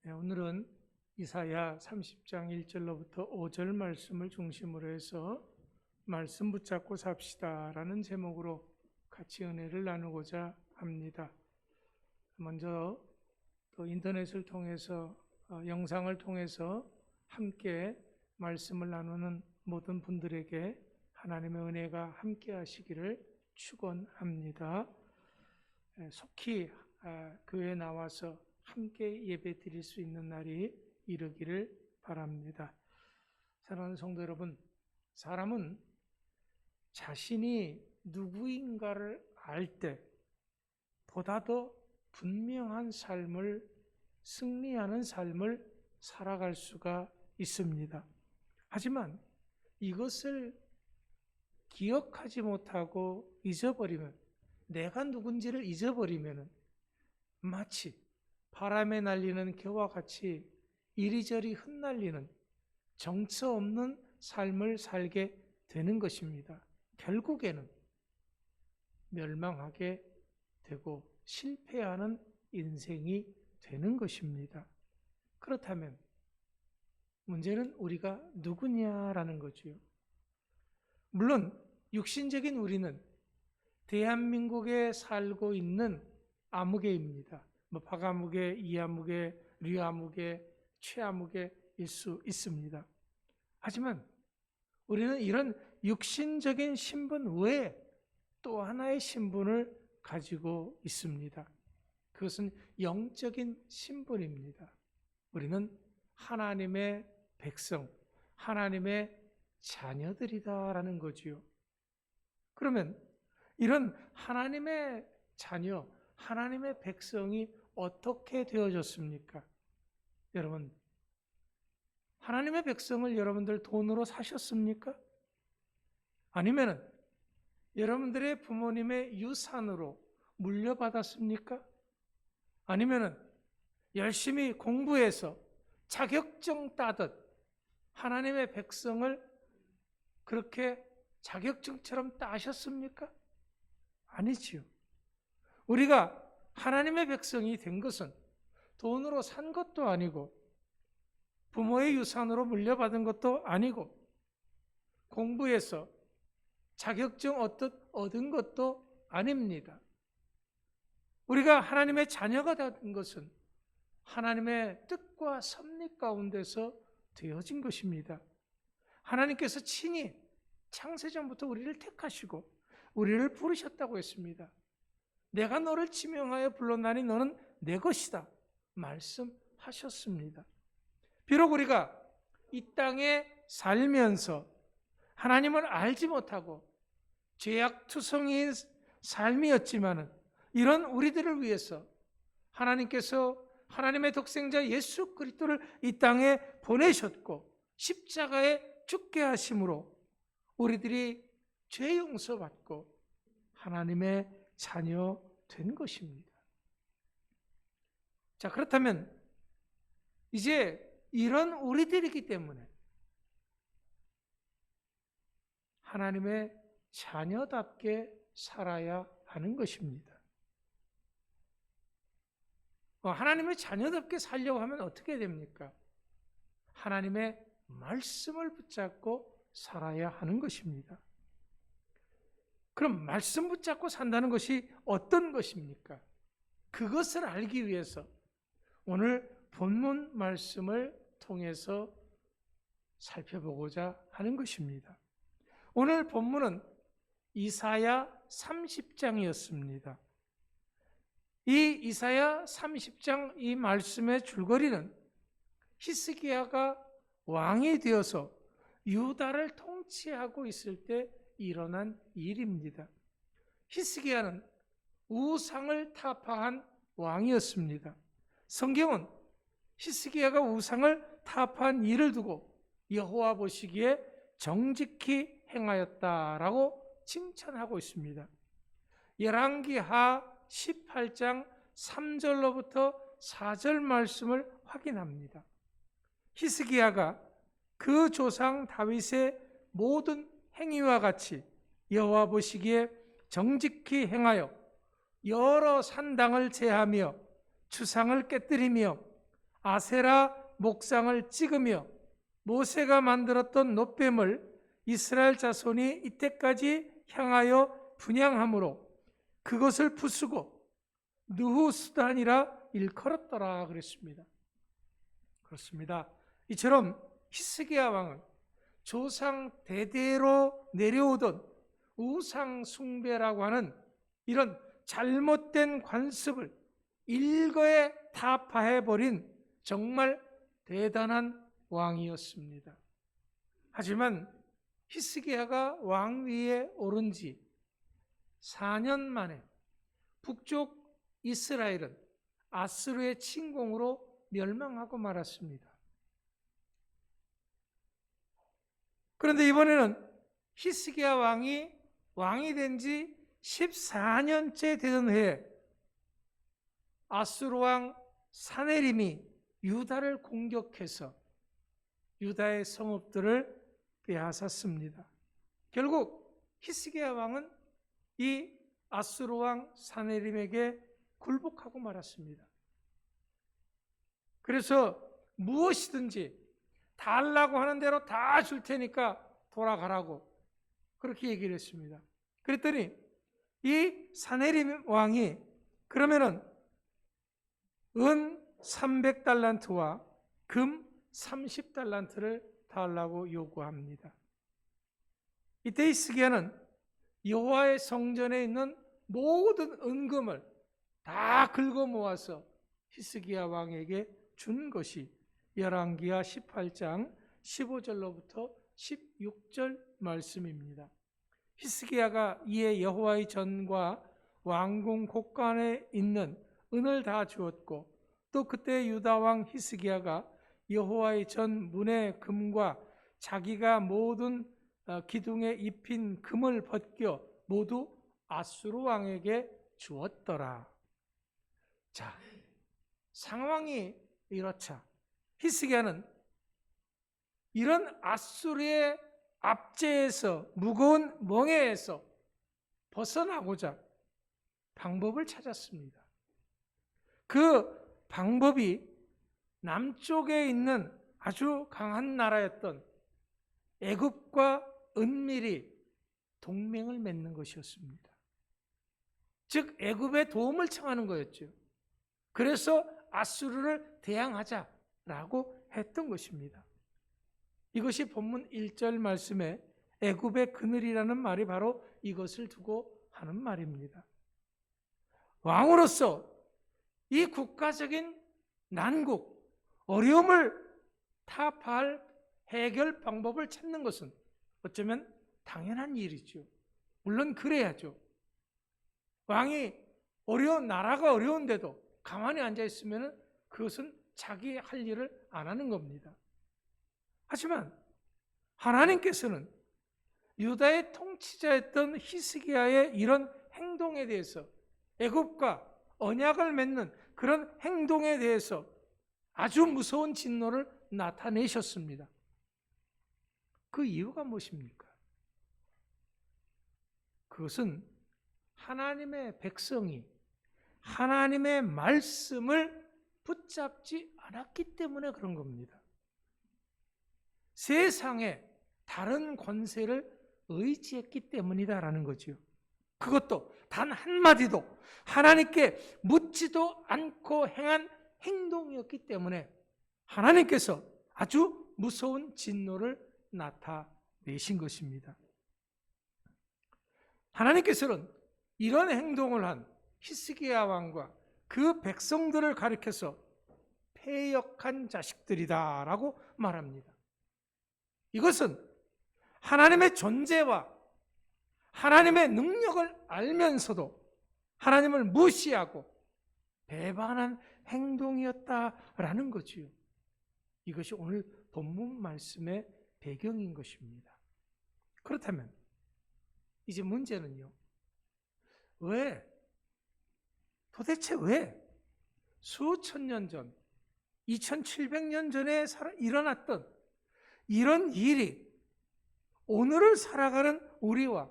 네, 오늘은 이사야 30장 1절로부터 5절 말씀을 중심으로 해서 말씀 붙잡고 삽시다 라는 제목으로 같이 은혜를 나누고자 합니다. 먼저 또 인터넷을 통해서 영상을 통해서 함께 말씀을 나누는 모든 분들에게 하나님의 은혜가 함께 하시기를 축원합니다. 속히 교회에 나와서 함께 예배 드릴 수 있는 날이 이르기를 바랍니다. 사랑하는 성도 여러분, 사람은 자신이 누구인가를 알 때 보다 더 분명한 삶을, 승리하는 삶을 살아갈 수가 있습니다. 하지만 이것을 기억하지 못하고 잊어버리면, 내가 누군지를 잊어버리면 마치 바람에 날리는 겨와 같이 이리저리 흩날리는 정처 없는 삶을 살게 되는 것입니다. 결국에는 멸망하게 되고 실패하는 인생이 되는 것입니다. 그렇다면 문제는 우리가 누구냐라는 거지요. 물론 육신적인 우리는 대한민국에 살고 있는 아무개입니다. 박아무개, 이아무개, 류아무개, 최아무개일 수 있습니다. 하지만 우리는 이런 육신적인 신분 외에 또 하나의 신분을 가지고 있습니다. 그것은 영적인 신분입니다. 우리는 하나님의 백성, 하나님의 자녀들이다라는 거지요. 그러면 이런 하나님의 자녀, 하나님의 백성이 어떻게 되어졌습니까? 여러분, 하나님의 백성을 여러분들 돈으로 사셨습니까? 아니면 여러분들의 부모님의 유산으로 물려받았습니까? 아니면 열심히 공부해서 자격증 따듯 하나님의 백성을 그렇게 자격증처럼 따셨습니까? 아니지요. 우리가 하나님의 백성이 된 것은 돈으로 산 것도 아니고 부모의 유산으로 물려받은 것도 아니고 공부해서 자격증 얻은 것도 아닙니다. 우리가 하나님의 자녀가 된 것은 하나님의 뜻과 섭리 가운데서 되어진 것입니다. 하나님께서 친히 창세전부터 우리를 택하시고 우리를 부르셨다고 했습니다. 내가 너를 지명하여 불렀나니 너는 내 것이다 말씀하셨습니다. 비록 우리가 이 땅에 살면서 하나님을 알지 못하고 죄악투성이인 삶이었지만 이런 우리들을 위해서 하나님께서 하나님의 독생자 예수 그리스도를 이 땅에 보내셨고 십자가에 죽게 하심으로 우리들이 죄 용서받고 하나님의 자녀 된 것입니다. 자, 그렇다면 이제 이런 우리들이기 때문에 하나님의 자녀답게 살아야 하는 것입니다. 하나님의 자녀답게 살려고 하면 어떻게 됩니까? 하나님의 말씀을 붙잡고 살아야 하는 것입니다. 그럼 말씀 붙잡고 산다는 것이 어떤 것입니까? 그것을 알기 위해서 오늘 본문 말씀을 통해서 살펴보고자 하는 것입니다. 오늘 본문은 이사야 30장이었습니다. 이 이사야 30장 이 말씀의 줄거리는 히스기야가 왕이 되어서 유다를 통치하고 있을 때 일어난 일입니다. 히스기야는 우상을 타파한 왕이었습니다. 성경은 히스기야가 우상을 타파한 일을 두고 여호와 보시기에 정직히 행하였다라고 칭찬하고 있습니다. 열왕기하 18장 3절로부터 4절 말씀을 확인합니다. 히스기야가 그 조상 다윗의 모든 행위와 같이 여호와 보시기에 정직히 행하여 여러 산당을 제하며 주상을 깨뜨리며 아세라 목상을 찍으며 모세가 만들었던 놋뱀을 이스라엘 자손이 이때까지 향하여 분향함으로 그것을 부수고 느후수단이라 일컬었더라 그랬습니다. 그렇습니다. 이처럼 히스기야 왕은 조상 대대로 내려오던 우상 숭배라고 하는 이런 잘못된 관습을 일거에 타파해버린 정말 대단한 왕이었습니다. 하지만 히스기야가 왕위에 오른 지 4년 만에 북쪽 이스라엘은 아수르의 침공으로 멸망하고 말았습니다. 그런데 이번에는 히스기야 왕이 된 지 14년째 되던 해에 아수르 왕 사네림이 유다를 공격해서 유다의 성읍들을 빼앗았습니다. 결국 히스기야 왕은 이 아수르 왕 사네림에게 굴복하고 말았습니다. 그래서 무엇이든지 달라고 하는 대로 다 줄 테니까 돌아가라고 그렇게 얘기를 했습니다. 그랬더니 이 사네림 왕이 그러면은 은 300달란트와 금 30달란트를 달라고 요구합니다. 이때 히스기야는 여호와의 성전에 있는 모든 은금을 다 긁어 모아서 히스기야 왕에게 준 것이 열왕기하 18장 15절로부터 16절 말씀입니다. 히스기야가 이에 여호와의 전과 왕궁 곳간에 있는 은을 다 주었고 또 그때 유다 왕 히스기야가 여호와의 전 문의 금과 자기가 모든 기둥에 입힌 금을 벗겨 모두 아수르 왕에게 주었더라. 자, 상황이 이렇자 히스기야는 이런 아수르의 압제에서 무거운 멍에에서 벗어나고자 방법을 찾았습니다. 그 방법이 남쪽에 있는 아주 강한 나라였던 애굽과 은밀히 동맹을 맺는 것이었습니다. 즉 애굽의 도움을 청하는 거였죠. 그래서 아수르를 대항하자라고 했던 것입니다. 이것이 본문 1절 말씀에 애굽의 그늘이라는 말이 바로 이것을 두고 하는 말입니다. 왕으로서 이 국가적인 난국, 어려움을 타파할 해결 방법을 찾는 것은 어쩌면 당연한 일이죠. 물론 그래야죠. 왕이 나라가 어려운데도 가만히 앉아있으면 그것은 자기 할 일을 안 하는 겁니다. 하지만 하나님께서는 유다의 통치자였던 히스기야의 이런 행동에 대해서 애굽과 언약을 맺는 그런 행동에 대해서 아주 무서운 진노를 나타내셨습니다. 그 이유가 무엇입니까? 그것은 하나님의 백성이 하나님의 말씀을 붙잡지 않았기 때문에 그런 겁니다. 세상에 다른 권세를 의지했기 때문이다라는 거죠. 그것도 단 한마디도 하나님께 묻지도 않고 행한 행동이었기 때문에 하나님께서 아주 무서운 진노를 나타내신 것입니다. 하나님께서는 이런 행동을 한 히스기야 왕과 그 백성들을 가리켜서 패역한 자식들이다라고 말합니다. 이것은 하나님의 존재와 하나님의 능력을 알면서도 하나님을 무시하고 배반한 행동이었다라는 거지요. 이것이 오늘 본문 말씀의 배경인 것입니다. 그렇다면 이제 문제는요. 도대체 왜 수천 년 전, 2700년 전에 일어났던 이런 일이 오늘을 살아가는 우리와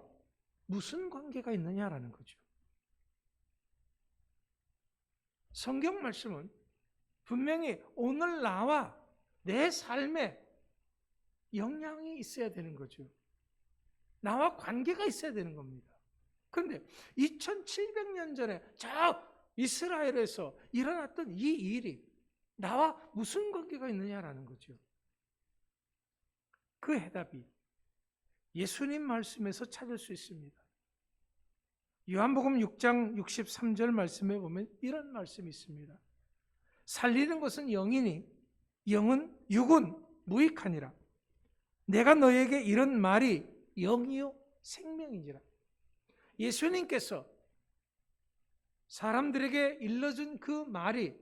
무슨 관계가 있느냐라는 거죠. 성경 말씀은 분명히 오늘 나와 내 삶에 영향이 있어야 되는 거죠. 나와 관계가 있어야 되는 겁니다. 그런데 2700년 전에 저 이스라엘에서 일어났던 이 일이 나와 무슨 관계가 있느냐라는 거죠. 그 해답이 예수님 말씀에서 찾을 수 있습니다. 요한복음 6장 63절 말씀에 보면 이런 말씀이 있습니다. 살리는 것은 영이니 영은 육은 무익하니라. 내가 너에게 이런 말이 영이요 생명이니라. 예수님께서 사람들에게 일러준 그 말이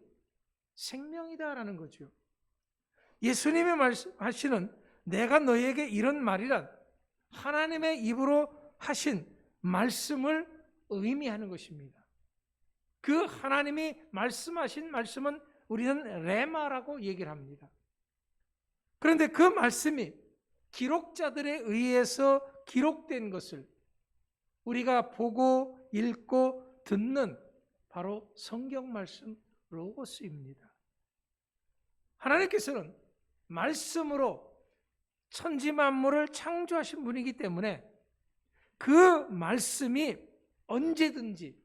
생명이다라는 거죠. 예수님이 말씀하시는 내가 너에게 이런 말이란 하나님의 입으로 하신 말씀을 의미하는 것입니다. 그 하나님이 말씀하신 말씀은 우리는 레마라고 얘기를 합니다. 그런데 그 말씀이 기록자들에 의해서 기록된 것을 우리가 보고 읽고 듣는 바로 성경 말씀 로고스입니다. 하나님께서는 말씀으로 천지 만물을 창조하신 분이기 때문에 그 말씀이 언제든지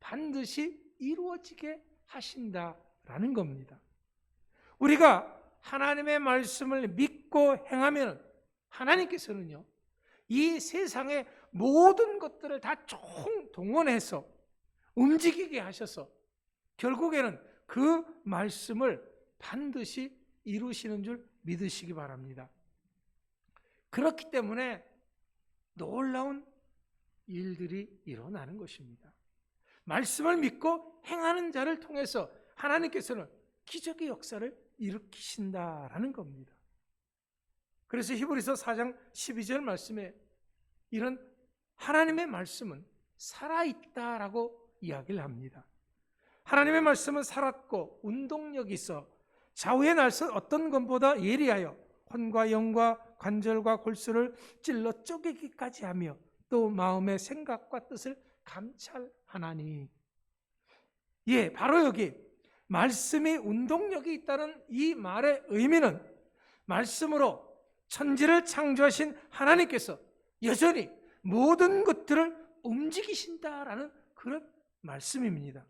반드시 이루어지게 하신다라는 겁니다. 우리가 하나님의 말씀을 믿고 행하면 하나님께서는요, 이 세상의 모든 것들을 다 총동원해서 움직이게 하셔서 결국에는 그 말씀을 반드시 이루시는 줄 믿으시기 바랍니다. 그렇기 때문에 놀라운 일들이 일어나는 것입니다. 말씀을 믿고 행하는 자를 통해서 하나님께서는 기적의 역사를 일으키신다라는 겁니다. 그래서 히브리서 4장 12절 말씀에 이런 하나님의 말씀은 살아있다라고 이야기를 합니다. 하나님의 말씀은 살았고 운동력이 있어 좌우의 날선 어떤 것보다 예리하여 혼과 영과 관절과 골수를 찔러 쪼개기까지 하며 또 마음의 생각과 뜻을 감찰하나니. 예, 바로 여기 말씀이 운동력이 있다는 이 말의 의미는 말씀으로 천지를 창조하신 하나님께서 여전히 모든 것들을 움직이신다라는 그런 말씀입니다.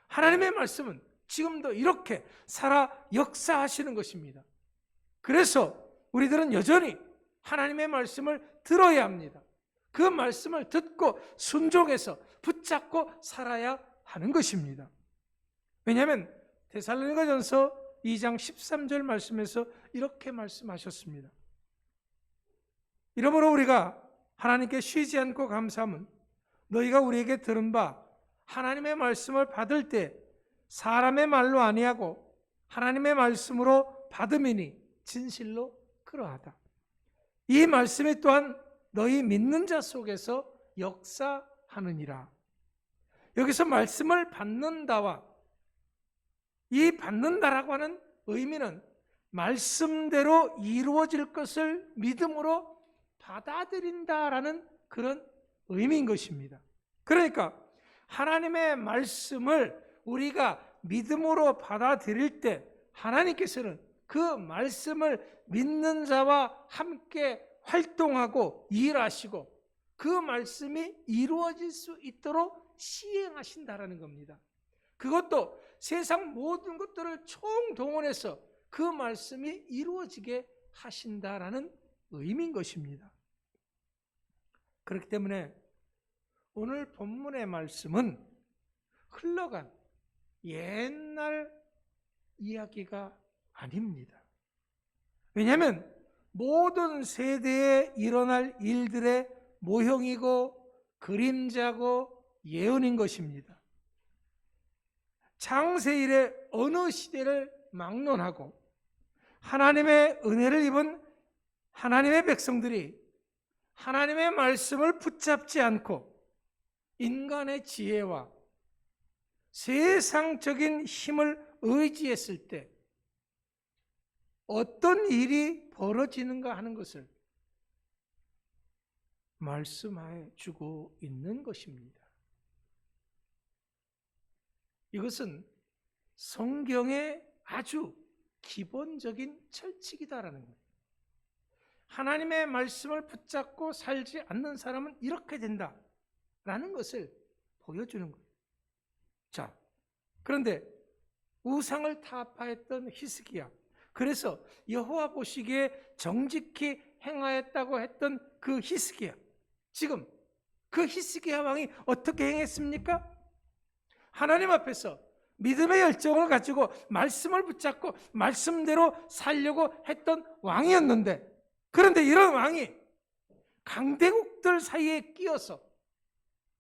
하나님의 말씀은 지금도 이렇게 살아 역사하시는 것입니다. 그래서 우리들은 여전히 하나님의 말씀을 들어야 합니다. 그 말씀을 듣고 순종해서 붙잡고 살아야 하는 것입니다. 왜냐하면 데살로니가전서 2장 13절 말씀에서 이렇게 말씀하셨습니다. 이러므로 우리가 하나님께 쉬지 않고 감사함은 너희가 우리에게 들은 바 하나님의 말씀을 받을 때 사람의 말로 아니하고 하나님의 말씀으로 받음이니 진실로 그러하다. 이 말씀이 또한 너희 믿는 자 속에서 역사하느니라. 여기서 말씀을 받는다와 이 받는다라고 하는 의미는 말씀대로 이루어질 것을 믿음으로 받아들인다라는 그런 의미인 것입니다. 그러니까 하나님의 말씀을 우리가 믿음으로 받아들일 때 하나님께서는 그 말씀을 믿는 자와 함께 활동하고 일하시고 그 말씀이 이루어질 수 있도록 시행하신다라는 겁니다. 그것도 세상 모든 것들을 총동원해서 그 말씀이 이루어지게 하신다라는 의미인 것입니다. 그렇기 때문에 오늘 본문의 말씀은 흘러간 옛날 이야기가 아닙니다. 왜냐하면 모든 세대에 일어날 일들의 모형이고 그림자고 예언인 것입니다. 창세 이래 어느 시대를 막론하고 하나님의 은혜를 입은 하나님의 백성들이 하나님의 말씀을 붙잡지 않고 인간의 지혜와 세상적인 힘을 의지했을 때 어떤 일이 벌어지는가 하는 것을 말씀해 주고 있는 것입니다. 이것은 성경의 아주 기본적인 철칙이다라는 거예요. 하나님의 말씀을 붙잡고 살지 않는 사람은 이렇게 된다라는 것을 보여주는 거예요. 자, 그런데 우상을 타파했던 히스기야, 그래서 여호와 보시기에 정직히 행하였다고 했던 그 히스기야, 지금 그 히스기야 왕이 어떻게 행했습니까? 하나님 앞에서 믿음의 열정을 가지고 말씀을 붙잡고 말씀대로 살려고 했던 왕이었는데, 그런데 이런 왕이 강대국들 사이에 끼어서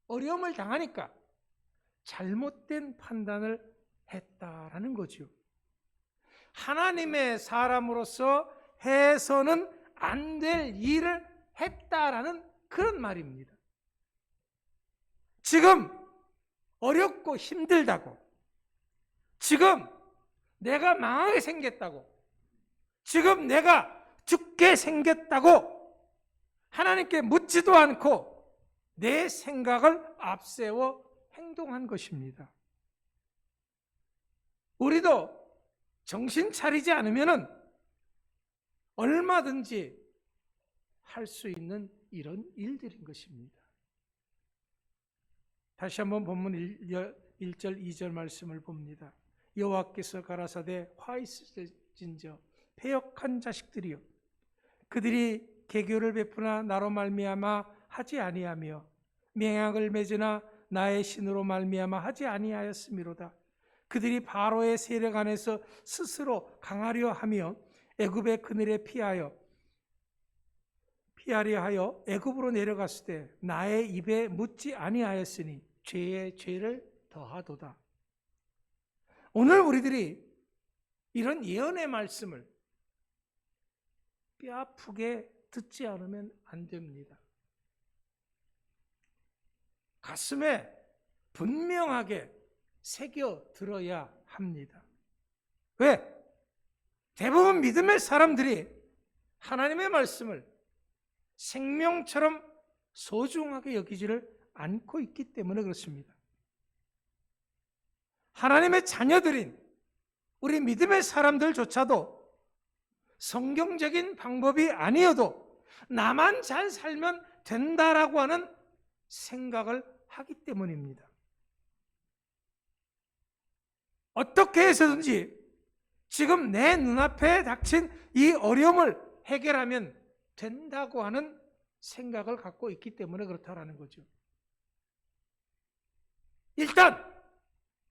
어려움을 당하니까 잘못된 판단을 했다라는 거죠. 하나님의 사람으로서 해서는 안 될 일을 했다라는 그런 말입니다. 지금 어렵고 힘들다고, 지금 내가 망하게 생겼다고, 지금 내가 죽게 생겼다고 하나님께 묻지도 않고 내 생각을 앞세워 행동한 것입니다. 우리도 정신 차리지 않으면 얼마든지 할 수 있는 이런 일들인 것입니다. 다시 한번 본문 1절 2절 말씀을 봅니다. 여호와께서 가라사대 화 있으신저 패역한 자식들이여, 그들이 계교를 베푸나 나로 말미암아 하지 아니하며 맹약을 맺으나 나의 신으로 말미암아 하지 아니하였음이로다. 그들이 바로의 세력 안에서 스스로 강하려 하며 애굽의 그늘에 피하려 하여 애굽으로 내려갔을 때 나의 입에 묻지 아니하였으니 죄에 죄를 더하도다. 오늘 우리들이 이런 예언의 말씀을 뼈아프게 듣지 않으면 안 됩니다. 가슴에 분명하게 새겨 들어야 합니다. 왜? 대부분 믿음의 사람들이 하나님의 말씀을 생명처럼 소중하게 여기지를 않고 있기 때문에 그렇습니다. 하나님의 자녀들인 우리 믿음의 사람들조차도 성경적인 방법이 아니어도 나만 잘 살면 된다라고 하는 생각을 하기 때문입니다. 어떻게 해서든지 지금 내 눈앞에 닥친 이 어려움을 해결하면 된다고 하는 생각을 갖고 있기 때문에 그렇다라는 거죠. 일단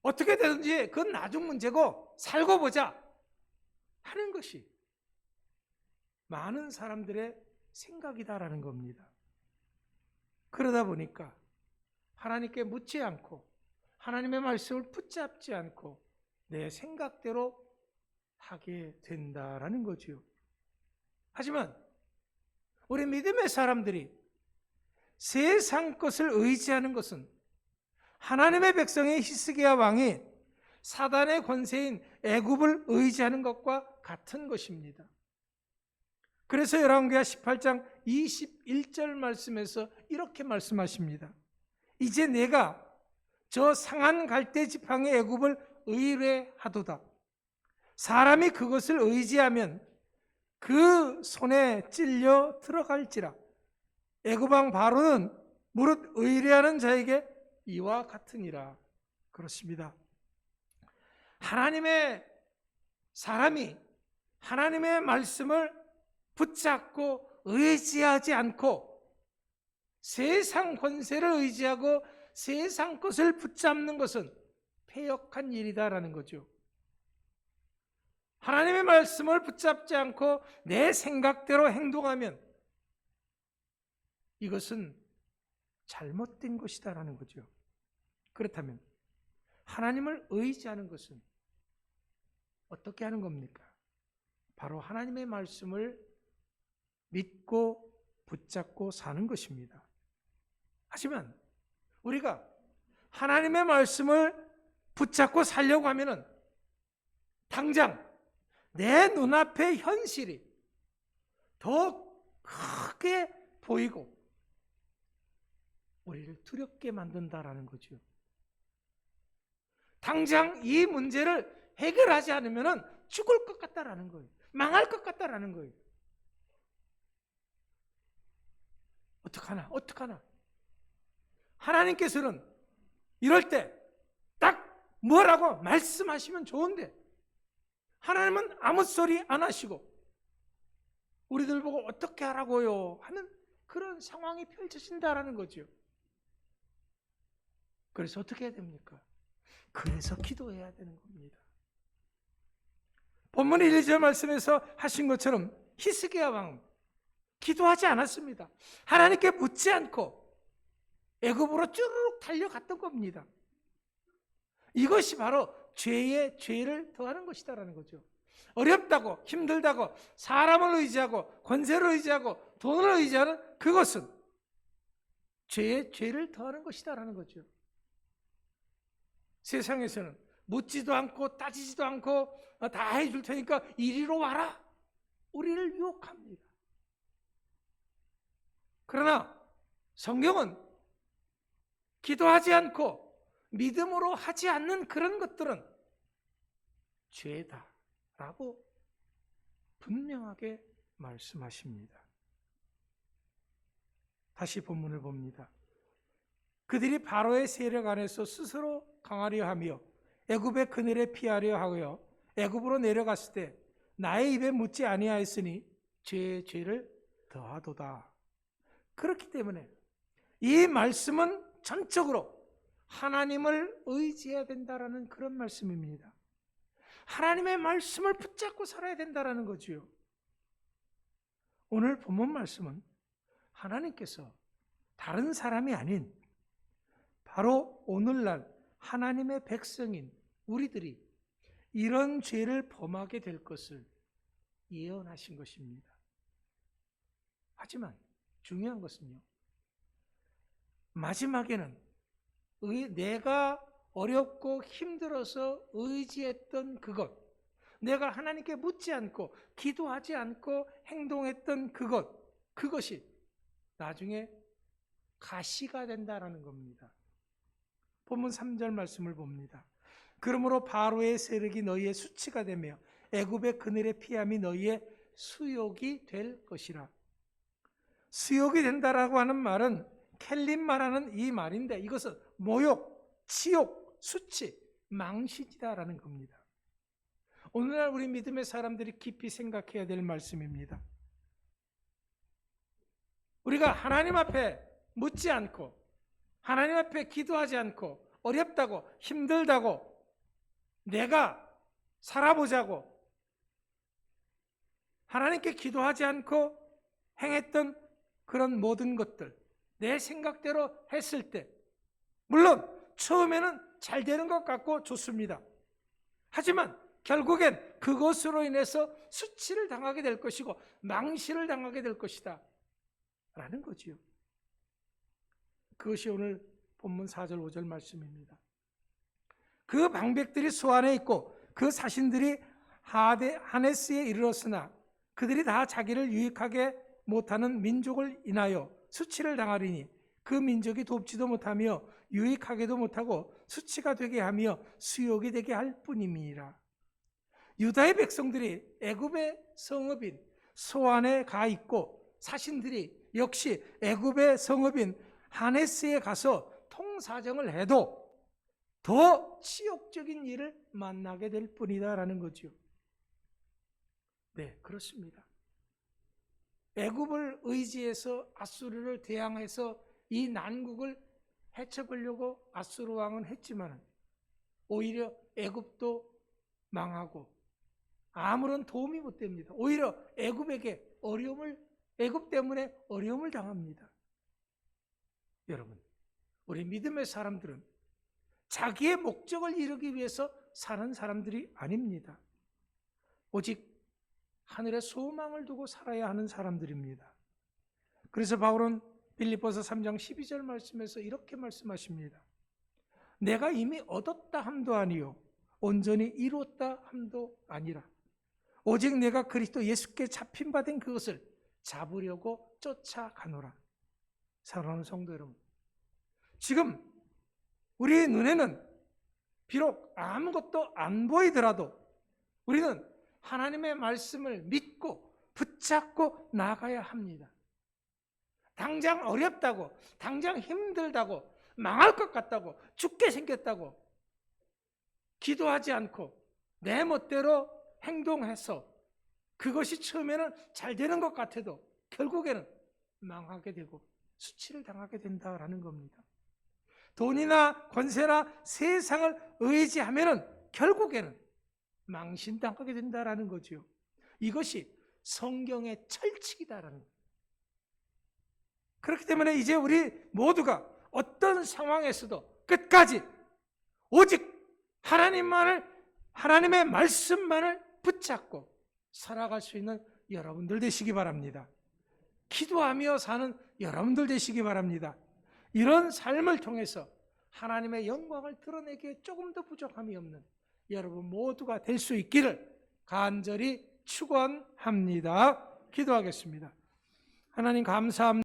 어떻게 되든지 그건 나중 문제고 살고 보자 하는 것이 많은 사람들의 생각이다라는 겁니다. 그러다 보니까 하나님께 묻지 않고 하나님의 말씀을 붙잡지 않고 내 생각대로 하게 된다라는 거지요. 하지만 우리 믿음의 사람들이 세상 것을 의지하는 것은 하나님의 백성의 히스기야 왕이 사단의 권세인 애굽을 의지하는 것과 같은 것입니다. 그래서 열왕기하 18장 21절 말씀에서 이렇게 말씀하십니다. 이제 내가 저 상한 갈대 지팡이 애굽을 의뢰하도다. 사람이 그것을 의지하면 그 손에 찔려 들어갈지라. 애굽 왕 바로는 무릇 의뢰하는 자에게 이와 같으니라. 그렇습니다. 하나님의 사람이 하나님의 말씀을 붙잡고 의지하지 않고 세상 권세를 의지하고 세상 것을 붙잡는 것은 패역한 일이다라는 거죠. 하나님의 말씀을 붙잡지 않고 내 생각대로 행동하면 이것은 잘못된 것이다라는 거죠. 그렇다면 하나님을 의지하는 것은 어떻게 하는 겁니까? 바로 하나님의 말씀을 믿고 붙잡고 사는 것입니다. 하지만 우리가 하나님의 말씀을 붙잡고 살려고 하면은 당장 내 눈앞의 현실이 더 크게 보이고 우리를 두렵게 만든다라는 거죠. 당장 이 문제를 해결하지 않으면 죽을 것 같다라는 거예요. 망할 것 같다라는 거예요. 어떡하나. 하나님께서는 이럴 때 딱 뭐라고 말씀하시면 좋은데 하나님은 아무 소리 안 하시고 우리들 보고 어떻게 하라고요 하는 그런 상황이 펼쳐진다라는 거죠. 그래서 어떻게 해야 됩니까? 그래서 기도해야 되는 겁니다. 본문 1절 말씀에서 하신 것처럼 히스기야 왕은 기도하지 않았습니다. 하나님께 묻지 않고 애굽으로 쭈르륵 달려갔던 겁니다. 이것이 바로 죄에 죄를 더하는 것이다라는 거죠. 어렵다고 힘들다고 사람을 의지하고 권세를 의지하고 돈을 의지하는 그것은 죄에 죄를 더하는 것이다라는 거죠. 세상에서는 묻지도 않고 따지지도 않고 다 해줄 테니까 이리로 와라 우리를 유혹합니다. 그러나 성경은 기도하지 않고 믿음으로 하지 않는 그런 것들은 죄다라고 분명하게 말씀하십니다. 다시 본문을 봅니다. 그들이 바로의 세력 안에서 스스로 강하려 하며 애굽의 그늘에 피하려 하여 애굽으로 내려갔을 때 나의 입에 묻지 아니하였으니 죄의 죄를 더하도다. 그렇기 때문에 이 말씀은 전적으로 하나님을 의지해야 된다라는 그런 말씀입니다. 하나님의 말씀을 붙잡고 살아야 된다라는 거지요. 오늘 본문 말씀은 하나님께서 다른 사람이 아닌 바로 오늘날 하나님의 백성인 우리들이 이런 죄를 범하게 될 것을 예언하신 것입니다. 하지만 중요한 것은요, 마지막에는 내가 어렵고 힘들어서 의지했던 그것, 내가 하나님께 묻지 않고 기도하지 않고 행동했던 그것이 나중에 가시가 된다라는 겁니다. 본문 3절 말씀을 봅니다. 그러므로 바로의 세력이 너희의 수치가 되며 애굽의 그늘의 피함이 너희의 수욕이 될 것이라. 수욕이 된다라고 하는 말은 켈림 말하는 이 말인데 이것은 모욕, 치욕, 수치, 망신이다라는 겁니다. 오늘날 우리 믿음의 사람들이 깊이 생각해야 될 말씀입니다. 우리가 하나님 앞에 묻지 않고 하나님 앞에 기도하지 않고 어렵다고 힘들다고 내가 살아보자고 하나님께 기도하지 않고 행했던 그런 모든 것들 내 생각대로 했을 때 물론 처음에는 잘 되는 것 같고 좋습니다. 하지만 결국엔 그것으로 인해서 수치를 당하게 될 것이고 망신을 당하게 될 것이다 라는 거지요. 그것이 오늘 본문 4절 5절 말씀입니다. 그 방백들이 소안에 있고 그 사신들이 하네스에 이르렀으나 그들이 다 자기를 유익하게 못하는 민족을 인하여 수치를 당하리니 그 민족이 돕지도 못하며 유익하게도 못하고 수치가 되게 하며 수욕이 되게 할 뿐임이니라. 유다의 백성들이 애굽의 성읍인 소안에 가 있고 사신들이 역시 애굽의 성읍인 하네스에 가서 통사정을 해도 더 치욕적인 일을 만나게 될 뿐이다라는 거죠. 네, 그렇습니다. 애굽을 의지해서 아수르를 대항해서 이 난국을 해쳐보려고 아수르 왕은 했지만 오히려 애굽도 망하고 아무런 도움이 못 됩니다. 오히려 애굽 때문에 어려움을 당합니다. 여러분, 우리 믿음의 사람들은 자기의 목적을 이루기 위해서 사는 사람들이 아닙니다. 오직 하늘의 소망을 두고 살아야 하는 사람들입니다. 그래서 바울은 빌립보서 3장 12절 말씀에서 이렇게 말씀하십니다. 내가 이미 얻었다 함도 아니요 온전히 이루었다 함도 아니라 오직 내가 그리스도 예수께 잡힌 바 된 그것을 잡으려고 쫓아가노라. 사랑하는 성도 여러분, 지금 우리의 눈에는 비록 아무것도 안 보이더라도 우리는 하나님의 말씀을 믿고 붙잡고 나가야 합니다. 당장 어렵다고, 당장 힘들다고, 망할 것 같다고, 죽게 생겼다고 기도하지 않고 내 멋대로 행동해서 그것이 처음에는 잘 되는 것 같아도 결국에는 망하게 되고 수치를 당하게 된다라는 겁니다. 돈이나 권세나 세상을 의지하면은 결국에는 망신당하게 된다라는 거죠. 이것이 성경의 철칙이다라는 거예요. 그렇기 때문에 이제 우리 모두가 어떤 상황에서도 끝까지 오직 하나님의 말씀만을 붙잡고 살아갈 수 있는 여러분들 되시기 바랍니다. 기도하며 사는 여러분들 되시기 바랍니다. 이런 삶을 통해서 하나님의 영광을 드러내기에 조금 더 부족함이 없는 여러분 모두가 될 수 있기를 간절히 축원합니다. 기도하겠습니다. 하나님 감사합니다.